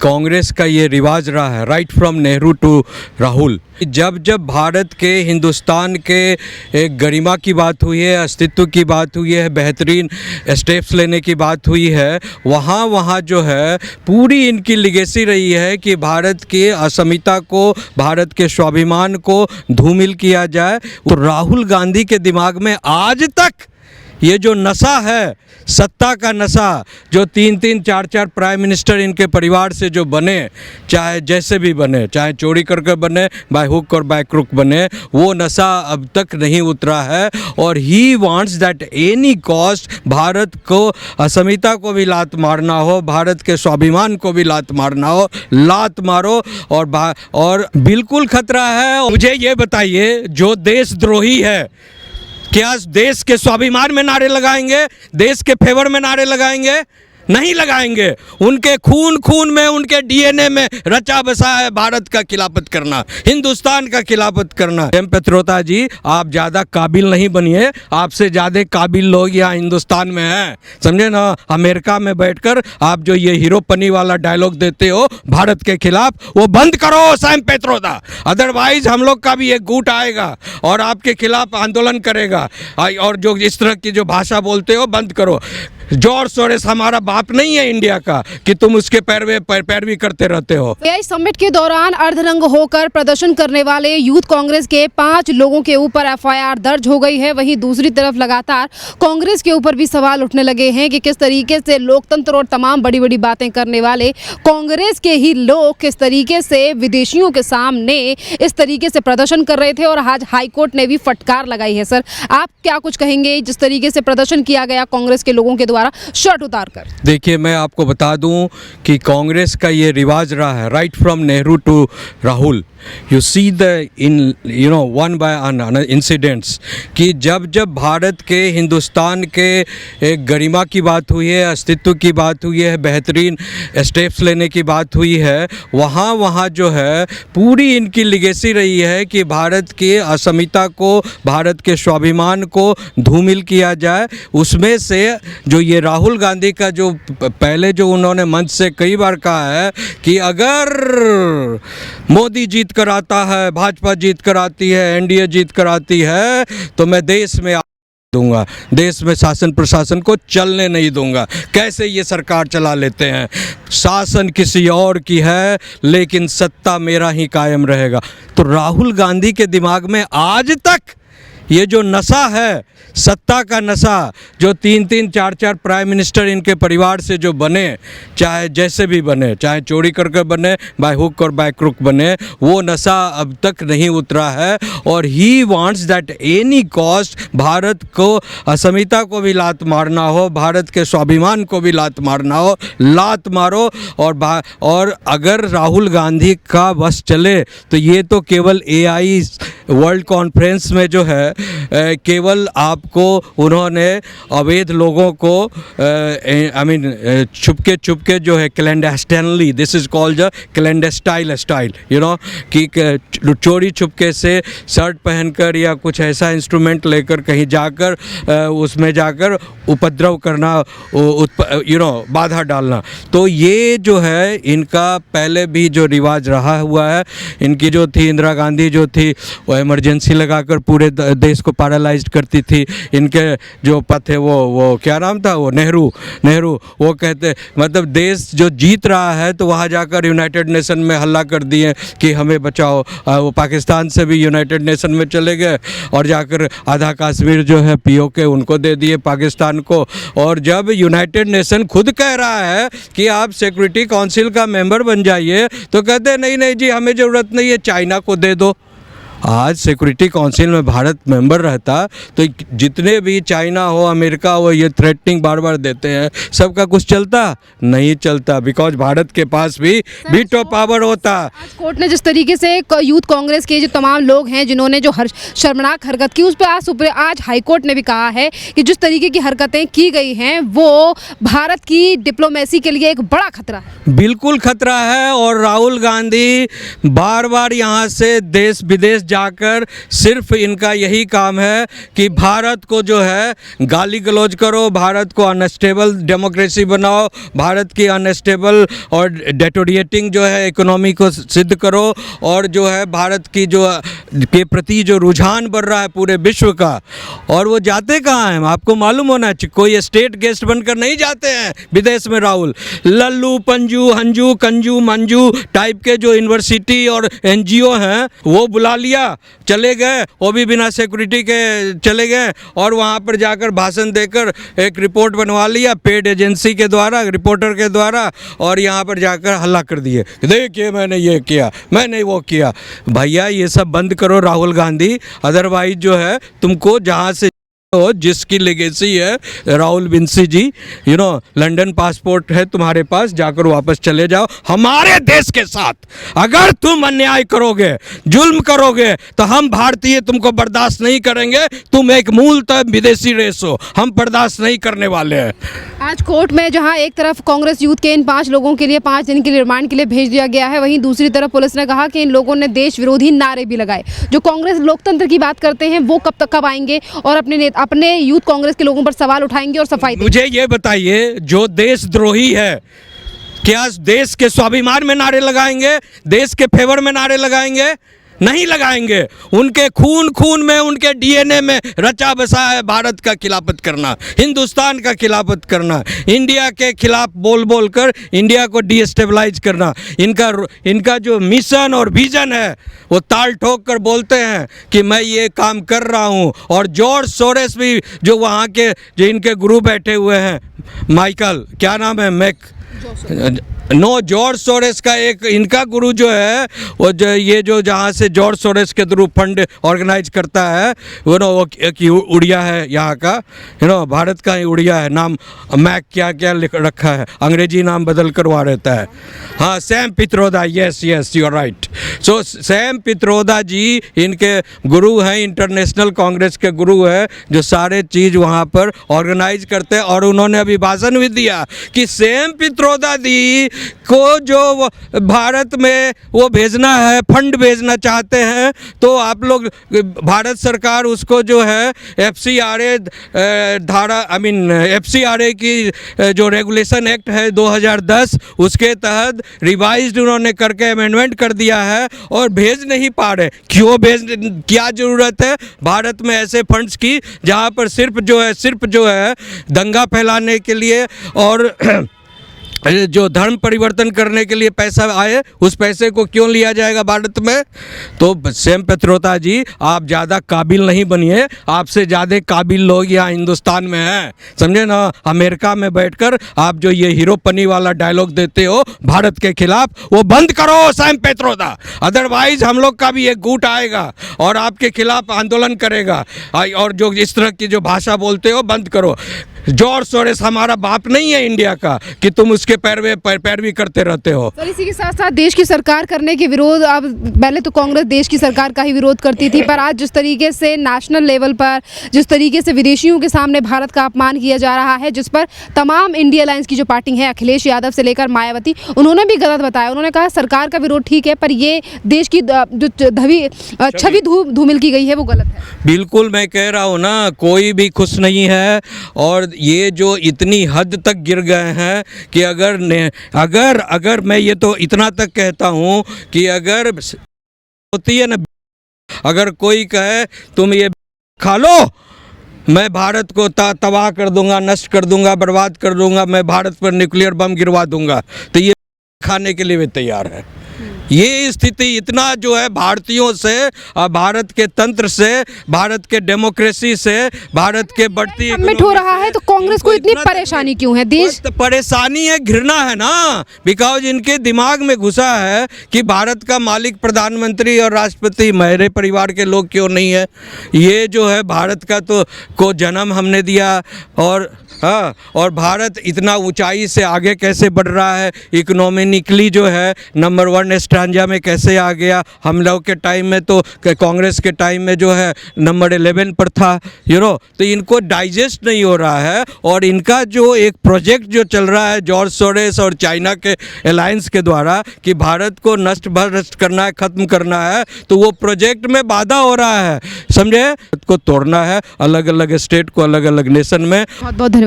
कांग्रेस का ये रिवाज रहा है right from Nehru to Rahul. जब जब भारत के हिंदुस्तान के एक गरिमा की बात हुई है, अस्तित्व की बात हुई है, बेहतरीन स्टेप्स लेने की बात हुई है, वहाँ वहाँ जो है पूरी इनकी लिगेसी रही है कि भारत की अस्मिता को, भारत के स्वाभिमान को धूमिल किया जाए। तो राहुल गांधी के दिमाग में आज तक ये जो नशा है, सत्ता का नशा, जो 3-3, 4-4 प्राइम मिनिस्टर इनके परिवार से जो बने, चाहे जैसे भी बने, चाहे चोरी करके बने, बाय हुक और बाय क्रुक बने, वो नशा अब तक नहीं उतरा है। और he wants that any cost Bharat को, अस्मिता को भी लात मारना हो, भारत के स्वाभिमान को भी लात मारना हो, लात मारो। और बिल्कुल खतरा है। मुझे ये बताइए, जो देशद्रोही है क्या देश के स्वाभिमान में नारे लगाएंगे, देश के फेवर में नारे लगाएंगे? नहीं लगाएंगे। उनके खून में, उनके डीएनए में रचा बसा है भारत का खिलाफत करना, हिंदुस्तान का खिलाफत करना। एम पेत्रोदा जी, आप ज़्यादा काबिल नहीं बनिए, आपसे ज़्यादा काबिल लोग यहाँ हिंदुस्तान में हैं, समझे ना। अमेरिका में बैठकर आप जो ये हीरोपनी वाला डायलॉग देते हो भारत के खिलाफ, वो बंद करो सैम पेत्रोदा। अदरवाइज हम लोग का भी एक गुट आएगा और आपके खिलाफ आंदोलन करेगा। और जो इस तरह की जो भाषा बोलते हो बंद करो। जॉर्ज सोरोस हमारा बाप नहीं है इंडिया का कि तुम उसके पैरवी करते रहते हो। एआई समिट के दौरान अर्धनग्न होकर प्रदर्शन करने वाले यूथ कांग्रेस के 5 लोगों के ऊपर एफआईआर दर्ज हो गई है। वहीं दूसरी तरफ लगातार कांग्रेस के ऊपर भी सवाल उठने लगे हैं कि किस तरीके से लोकतंत्र और तमाम बड़ी बड़ी बातें करने वाले कांग्रेस के ही लोग किस तरीके से विदेशियों के सामने इस तरीके से प्रदर्शन कर रहे थे। और आज हाईकोर्ट ने भी फटकार लगाई है। सर, आप क्या कुछ कहेंगे जिस तरीके से प्रदर्शन किया गया कांग्रेस के लोगों के द्वारा शर्ट उतार कर? देखिए, मैं आपको बता दूं कि कांग्रेस का ये रिवाज रहा है right from Nehru to Rahul. You see the one by incidents कि जब जब भारत के हिंदुस्तान के एक गरिमा की बात हुई है, अस्तित्व की बात हुई है, बेहतरीन स्टेप्स लेने की बात हुई है, वहाँ वहाँ जो है पूरी इनकी लिगेसी रही है कि भारत की अस्मिता को, भारत के स्वाभिमान को धूमिल किया जाए। उसमें से जो ये राहुल गांधी का जो पहले जो उन्होंने मंच से कई बार कहा है कि अगर मोदी जीत कर आता है, भाजपा जीत कर आती है, एनडीए जीत कर आती है, तो मैं देश में दूंगा, देश में शासन प्रशासन को चलने नहीं दूंगा। कैसे ये सरकार चला लेते हैं, शासन किसी और की है लेकिन सत्ता मेरा ही कायम रहेगा। तो राहुल गांधी के दिमाग में आज तक ये जो नशा है, सत्ता का नशा, जो 3-3, 4-4 प्राइम मिनिस्टर इनके परिवार से जो बने, चाहे जैसे भी बने, चाहे चोरी करके बने, बाय हुक और बाय क्रुक बने, वो नशा अब तक नहीं उतरा है। और he wants that any cost Bharat को, अस्मिता को भी लात मारना हो, भारत के स्वाभिमान को भी लात मारना हो, लात मारो। और अगर राहुल गांधी का बस चले तो ये तो केवल एआई वर्ल्ड कॉन्फ्रेंस में जो है केवल आपको उन्होंने अवैध लोगों को छुपके जो है clandestinely, this is called the clandestine style, कि चोरी छुपके से शर्ट पहनकर या कुछ ऐसा इंस्ट्रूमेंट लेकर कहीं जाकर उसमें जाकर उपद्रव करना, बाधा डालना। तो ये जो है इनका पहले भी जो रिवाज रहा हुआ है। इनकी जो थी इंदिरा गांधी जो थी वो इमरजेंसी लगाकर पूरे देश को पैरालाइज्ड करती थी। इनके जो पथ है वो क्या नाम था, वो नेहरू वो कहते, मतलब देश जो जीत रहा है तो वहाँ जाकर यूनाइटेड नेशन में हल्ला कर दिए कि हमें बचाओ। वो पाकिस्तान से भी यूनाइटेड नेशन में चले गए और जाकर आधा कश्मीर जो है पीओके उनको दे दिए पाकिस्तान को। और जब यूनाइटेड नेशन खुद कह रहा है कि आप सिक्योरिटी काउंसिल का मेंबर बन जाइए, तो कहते नहीं जी, हमें ज़रूरत नहीं है, चाइना को दे दो। आज सिक्योरिटी काउंसिल में भारत मेंबर रहता तो जितने भी चाइना हो, अमेरिका हो, ये थ्रेटनिंग बार बार देते हैं, सबका कुछ चलता नहीं चलता, बिकॉज भारत के पास भी वीटो पावर होता। आज कोर्ट ने जिस तरीके से यूथ कांग्रेस के जो तमाम लोग हैं जिन्होंने जो शर्मनाक हरकत की, उस पर आज हाईकोर्ट ने भी कहा है कि जिस तरीके की हरकतें की गई हैं वो भारत की डिप्लोमेसी के लिए एक बड़ा खतरा है। बिल्कुल खतरा है। और राहुल गांधी बार बार यहाँ से देश विदेश जाकर सिर्फ इनका यही काम है कि भारत को जो है गाली गलौज करो, भारत को अनस्टेबल डेमोक्रेसी बनाओ, भारत की अनस्टेबल और डेटोरिएटिंग जो है इकोनॉमी को सिद्ध करो, और जो है भारत की जो के प्रति जो रुझान बढ़ रहा है पूरे विश्व का। और वो जाते कहाँ हैं आपको मालूम होना चाहिए, कोई स्टेट गेस्ट बनकर नहीं जाते हैं विदेश में राहुल। लल्लू पंजू हंजू कंजू मंजू टाइप के जो यूनिवर्सिटी और एनजीओ हैं वो बुला लिया, चले गए, वो भी बिना सिक्योरिटी के चले गए, और वहाँ पर जाकर भाषण देकर एक रिपोर्ट बनवा लिया पेड एजेंसी के द्वारा, रिपोर्टर के द्वारा, और यहाँ पर जाकर हल्ला कर दिए, देखिए मैंने ये किया, मैंने वो किया। भैया ये सब बंद करो राहुल गांधी, अदरवाइज जो है तुमको जहाँ से तो जिसकी लेगेसी है राहुल विंसी जी, लंदन पासपोर्ट है तुम्हारे पास, जाकर वापस चले जाओ। हमारे देश के साथ अगर तुम अन्याय करोगे, जुल्म करोगे, तो हम भारतीय तुमको बर्दाश्त नहीं करेंगे। तुम एक मूलतः विदेशी रेस हो, हम बर्दाश्त नहीं करने वाले हैं। आज कोर्ट में जहां एक तरफ कांग्रेस यूथ के इन 5 लोगों के लिए 5 दिन के लिए रिमांड के लिए भेज दिया गया है, वहीं दूसरी तरफ पुलिस ने कहा कि इन लोगों ने देश विरोधी नारे भी लगाए। जो कांग्रेस लोकतंत्र की बात करते हैं वो कब आएंगे और अपने यूथ कांग्रेस के लोगों पर सवाल उठाएंगे और सफाई देंगे? मुझे ये बताइए, जो देशद्रोही है क्या देश के स्वाभिमान में नारे लगाएंगे, देश के फेवर में नारे लगाएंगे? नहीं लगाएंगे। उनके खून में, उनके डीएनए में रचा बसा है भारत का खिलाफत करना, हिंदुस्तान का खिलाफत करना, इंडिया के खिलाफ बोल कर इंडिया को डीस्टेबलाइज करना। इनका जो मिशन और विजन है वो ताल ठोक कर बोलते हैं कि मैं ये काम कर रहा हूँ। और जॉर्ज सोरेस भी जो वहाँ के जो इनके गुरु बैठे हुए हैं, माइकल क्या नाम है, जॉर्ज सोरेस का एक इनका गुरु जो है वो ये जो जहाँ से जॉर्ज सोरेस के थ्रू फंड ऑर्गेनाइज करता है वो एक उड़िया है यहाँ का, भारत का ही उड़िया है, नाम मैक क्या लिख रखा है, अंग्रेजी नाम बदल कर वहाँ रहता है। हाँ, Sam Pitroda, yes you are right. So Sam Pitroda ji इनके गुरु हैं, इंटरनेशनल कांग्रेस के गुरु हैं, जो सारे चीज़ वहाँ पर ऑर्गेनाइज करते हैं। और उन्होंने अभी भाषण भी दिया कि सैम पित्रोदा दी को जो भारत में वो भेजना है, फंड भेजना चाहते हैं, तो आप लोग भारत सरकार उसको जो है FCRA धारा FCRA की जो रेगुलेशन एक्ट है 2010 उसके तहत रिवाइज्ड उन्होंने करके अमेंडमेंट कर दिया है और भेज नहीं पा रहे। क्यों क्या ज़रूरत है भारत में ऐसे फंड्स की जहाँ पर सिर्फ जो है दंगा फैलाने के लिए और जो धर्म परिवर्तन करने के लिए पैसा आए, उस पैसे को क्यों लिया जाएगा भारत में? तो सैम पित्रोदा जी आप ज़्यादा काबिल नहीं बनिए, आपसे ज़्यादा काबिल लोग यहाँ हिंदुस्तान में हैं, समझे ना। अमेरिका में बैठकर आप जो ये हीरोपनी वाला डायलॉग देते हो भारत के खिलाफ, वो बंद करो सैम पित्रोदा, अदरवाइज हम लोग का भी एक गुट आएगा और आपके खिलाफ आंदोलन करेगा। और जो इस तरह की जो भाषा बोलते हो बंद करो। जॉर्ज सोरेस हमारा बाप नहीं है इंडिया का कि तुम उसके पैरवी करते रहते हो। सर, इसी के साथ साथ देश की सरकार करने के विरोध, अब पहले तो कांग्रेस देश की सरकार का ही विरोध करती थी, पर आज जिस तरीके से नेशनल लेवल पर जिस तरीके से विदेशियों के सामने भारत का अपमान किया जा रहा है, जिस पर तमाम इंडिया अलायंस की जो पार्टी है, अखिलेश यादव से लेकर मायावती, उन्होंने भी गलत बताया। उन्होंने कहा सरकार का विरोध ठीक है, पर ये देश की जो छवि धूमिल की गई है वो गलत है। बिल्कुल, मैं कह रहा हूँ ना, कोई भी खुश नहीं है। और ये जो इतनी हद तक गिर गए हैं कि अगर मैं ये तो इतना तक कहता हूँ कि अगर होती है ना, अगर कोई कहे तुम ये खा लो, मैं भारत को तबाह कर दूंगा, नष्ट कर दूंगा, बर्बाद कर दूंगा, मैं भारत पर न्यूक्लियर बम गिरवा दूंगा, तो ये खाने के लिए भी तैयार है। ये स्थिति इतना जो है भारतीयों से, भारत के तंत्र से, भारत के डेमोक्रेसी से, भारत के बढ़ती समिट हो रहा है, तो कांग्रेस को इतनी परेशानी क्यों है? देश परेशानी है, घृणा है ना, बिकॉज इनके दिमाग में घुसा है कि भारत का मालिक प्रधानमंत्री और राष्ट्रपति मेरे परिवार के लोग क्यों नहीं है। ये जो है भारत का को जन्म हमने दिया, और भारत इतना ऊंचाई से आगे कैसे बढ़ रहा है, इकोनॉमिकली जो है नंबर 1 स्ट्रांजा में कैसे आ गया, हम लोग के टाइम में तो कांग्रेस के टाइम में जो है नंबर 11 पर था, तो इनको डाइजेस्ट नहीं हो रहा है। और इनका जो एक प्रोजेक्ट जो चल रहा है जॉर्ज सोरेस और चाइना के अलायंस के द्वारा कि भारत को नष्ट भ्रष्ट करना है, ख़त्म करना है, तो वो प्रोजेक्ट में बाधा हो रहा है, समझे। को तोड़ना है, अलग अलग स्टेट को, अलग अलग नेशन में। बहुत बहुत धन्यवाद।